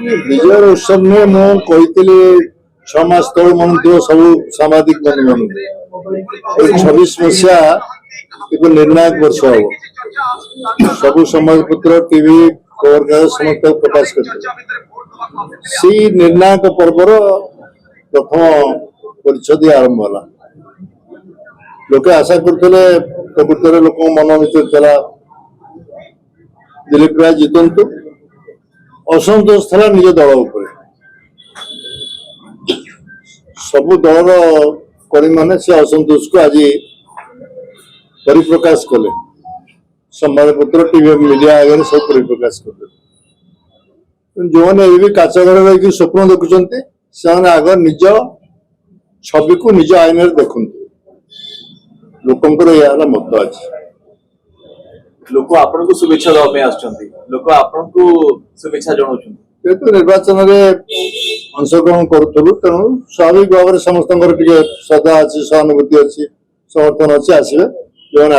विजय उत्सव में मुझे 6 मास तल मन सब सामाजिक मन 26 मसीहा एक निर्णायक वर्ष हम सब समाजपत्र टीवी खबर कागज समस्त प्रकाश कर निर्णायक पर्वर प्रथम परिच्छेद आरंभ है। लोके आशा करते प्रकृत लोक मन भर चला दिलीप राय जीतंतु असंतोष था निज दल उपर सबु दल करी माने से असंतोष को आज परिप्रकाश कले संवादपत्र टीवी मीडिया आगे सब परिप्रकाश कले। जो मैंने भी काचघर रही स्वप्न देखुं से आग निज छवि को निज आईन देखु लोकंर यह मत अच्छे लोक आपन को शुभेच्छा देवाई आसुचंती लोक आपन को शुभेच्छा जणाउछन जेतु निर्वाचन में अंशग्रहण करूँ तेणु स्वाभाविक भाव में समस्त श्रद्धा अच्छी सहानुभूति अच्छी समर्थन अच्छी आसवे जो मैंने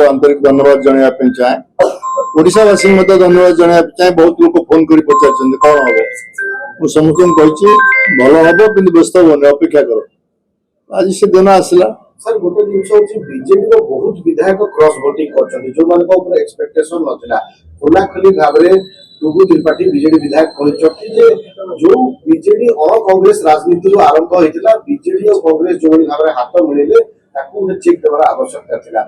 आंतरिक धन्यवाद जनवाई चाहे ओडावासी धन्यवाद जनवाई चाहे बहुत लोग फोन कर पचार कौन हम मुझे समस्त भल हम कि व्यस्त हमें अपेक्षा कर आज से दिन आसला सर गोटे जिन बीजेपी बहुत विधायक क्रॉस वोटिंग कर जो एक्सपेक्टेशन नथिला खोला खोली भाव में टुगु त्रिपाठी बीजेडी विधायक कहते जो बीजेडी और कांग्रेस राजनीति आरंभ होता बीजेडी और कांग्रेस जो भाव में हाथ मिले चेक देवार आवश्यकता थिला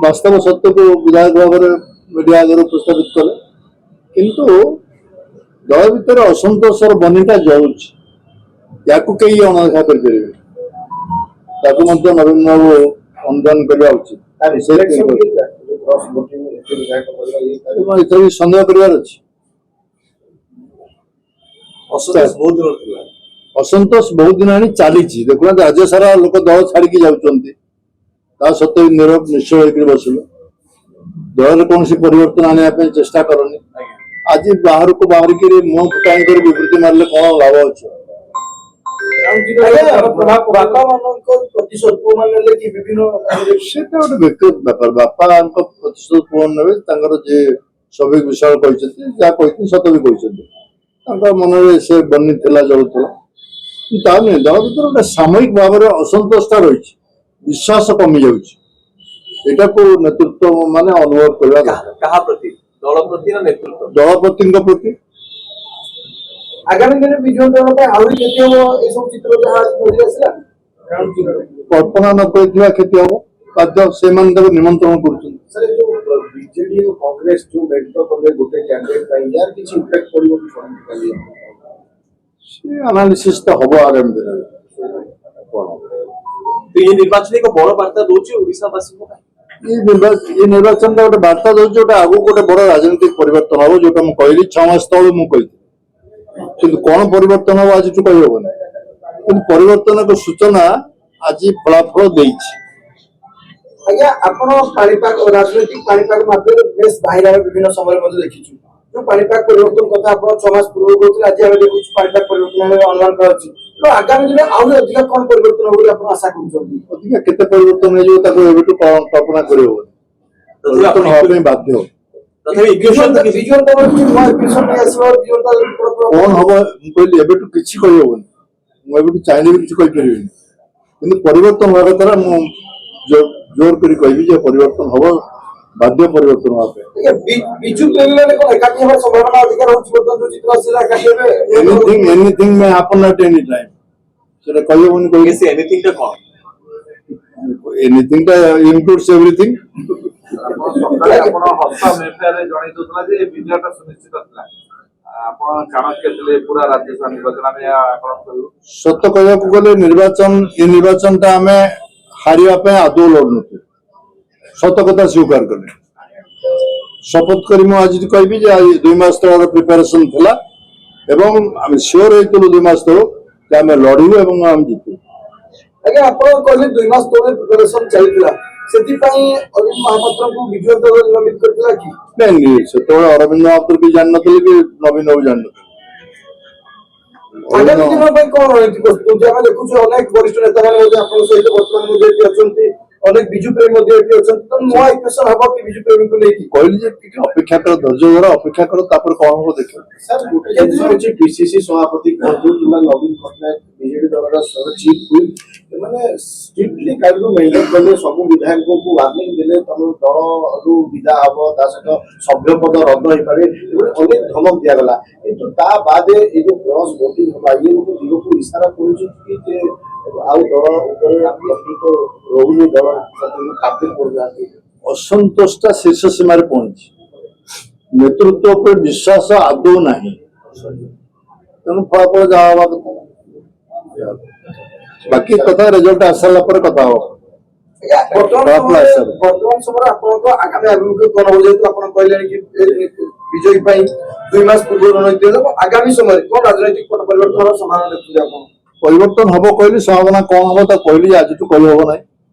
वास्तव सत्य को विधायक भाव में मीडिया आगे प्रस्तावित कले किंतु दल भितर असंतोषर बनीटा जाऊँच या कई अणदेखा करें नवीन बाबू अनुदान करवा उचित सन्देह कर असंतोष बहुत दिन आनी चली देखुना राज्य सारा लोक दल छाड़ी जाऊँ सत्य नीरव निश्चय होकर बसले दल कौन परिवर्तन आने चेष्टा करनी आज बाहर को बाहर की मुह फुटाई कर विवृत्ति मारे कौन लाभ अच्छे व्यक्तिगत व्यापार बापा प्रतिशत पुअन ने स्वाभाविक विषय कहते सत भी कहते मन से बनी चलुला नहीं दल भर गोटे सामयिक भाव में असंतोषता रही विश्वास कमी जाटा को नेतृत्व माने अनुभव करवा दल प्रति आगामी दिन विजय दल आहरी क्षति हम सब चित्र कल्पना न कर क्षति हम कार्य से निमंत्रण कर बीजेडी और कांग्रेस जो मेंटर करले गोटे कैंडिडेट यार किछि इम्पैक्ट पड़िबो कि पॉलिटिकली एनालिसिस तो हबो आगामी दिन तो ये निर्वाचन को बड़ वार्ता दोछि ओडिसावासी को ये निर्वाचन गोटे वार्ता दौर जो आगे गोटे बड़ राजनीतिक परिवर्तन हम जो कहली 6 मास तल मुझे कि कौन परिवर्तन हम आज कहहबन कि परिवर्तन को सूचना आज फलाफल आज्ञा आपण पाणीपाग राजनीतिक पाणीपाग माध्यम बेस बाहर विभिन्न समय देखीचु जो पाणीपाग परिवर्तन कथा आपण 6 मास पूर्व कहते आज हम देखु पाणीपाग परिवर्तन अनुमान करछि तो आगामी दिन आउर अधिक कौन परिवर्तन हो आपण आशा करछथि अधिक केते परिवर्तन हे जो ताको एबेटु कल्पना करियो परिवर्तन होबे बाध्य तथापि विजन तो विजन नहीं आसबो विजन कौन हम कहली एबेटु किछि कहबोन मु एबेटु चाइले किछि कहि परिबिनी किंतु परिवर्तन होगा तरह मु जोर करी कहबी जे परिवर्तन होबो बाध्य परिवर्तन होबे बिजु प्रेमी ने कोन एकाकी होबार संभावना अधिक रहउछि बर्तन जो चित्र आसीला एकाकी हेबे एनीथिंग में हैपन एट एनी टाइम सेटा कहबोन कहबी से एनीथिंग टा कोन एनीथिंग टा इंक्लूड्स एवरीथिंग आपण हस्ता मेफेरे जणै दोतला जे विजयटा सुनिश्चित असला आपण चाणक्य थिले पूरा राज्य निर्वाचन में आपण कहू सत्य कहया को गले निर्वाचन ता हमें हारिया पे आदौ लड़नु सत कथा स्वीकार कले शपथ करी मु आज कहबी जे 2 मास तक प्रिपरेशन थिला एवं हम श्योर हेतु 2 मास तक जे हम लड़िबो एवं हम जीतु आगे आपण कहले 2 मास तक प्रिपरेशन चलतिला सेति पई अरविंद महापात्र को विजय दल नियमित करतिला कि नहीं से तो अरविंद महापात्र भी जान नथले कि नवीन बाबू जान आगे दिन में कौन रणनीति प्रस्तुत जे हम देखु अनेक वरिष्ठ नेता माने आपण सहित वर्तमान मुझे अछंती ଅନେକ ବିଜୁ ପ୍ରେମୀ ମଧ୍ୟ ଏଠି ଅଛନ୍ତି ତ ନୂଆ ଇକ୍ୱେସନ ହବ କି ବିଜୁ ପ୍ରେମୀଙ୍କୁ ନେଇକି କହିଲି ଯେ ଟିକେ ଅପେକ୍ଷା କର, ଧୈର୍ଯ୍ୟ ଧର, ଅପେକ୍ଷା କର, ତାପରେ କଣ ହବ ଦେଖିବ। ସାର୍ ଗୋଟେ ଜିନିଷ ହଉଛି ପିସିସି ସଭାପତି କୁହନ୍ତୁ କିମ୍ବା ନବୀନ ପଟ୍ଟନାୟକ ବିଜେଡି ଦଳର ଚିଫ୍ ହୁଇପ୍ ଏମାନେ ଷ୍ଟ୍ରିକ୍ଟଲି କାଲିରୁ ମେଣ୍ଟେନ୍ କଲେ, ସବୁ ବିଧାୟକଙ୍କୁ ୱାର୍ଣ୍ଣିଂ ଦେଲେ ତମ ଦଳରୁ ବିଦା ହବ, ତା ସହିତ ସଭ୍ୟ ପଦ ରଦ୍ଦ ହେଇପାରେ, ଏଭଳି ଅନେକ ଧମକ ଦିଆଗଲା। କିନ୍ତୁ ତା ବାଦେ ଏଇ ଯୋଉ କ୍ରସ୍ ଭୋଟିଂ ହବା ଇଏ ଗୋଟେ ଦିଗକୁ ଇସାରା କରୁଛି କି ଯେ ଆଉ ଦଳ ଉପରେ ପ୍ରକୃତ ରହୁନି, ଦଳ ଖାତିର କରୁନାହାନ୍ତି। ଅସନ୍ତୋଷଟା ଶୀର୍ଷ ସୀମାରେ ପହଞ୍ଚି, ନେତୃତ୍ୱ ଉପରେ ବିଶ୍ୱାସ ଆଦୌ ନାହିଁ, ତେଣୁ ଫଳାଫଳ ଯାହା ହବା କଥା। ବାକି କଥା ରେଜଲ୍ଟ ଆସିଲା ପରେ କଥା ହବ। ବର୍ତ୍ତମାନ ସମୟରେ ଆପଣଙ୍କ ଆଗାମୀ ଆଭିମୁଖ୍ୟ କଣ ହବ, ଯେହେତୁ ଆପଣ କହିଲେଣି କି ବିଜୟୀ ପାଇଁ 2 ମାସ ପୂର୍ବରୁ ରଣନୀତି ହେବ, ଆଗାମୀ ସମୟରେ କଣ ରାଜନୈତିକ ପଟ ପରିବର୍ତ୍ତନର ସମ୍ଭାବନା ଦେଖୁଛନ୍ତି ଆପଣ? ପରିବର୍ତ୍ତନ ହବ କହିଲି, ସମ୍ଭାବନା କଣ ହବ ତା କହିଲି, ଆଜିଠୁ କହିହବ ନାହିଁ।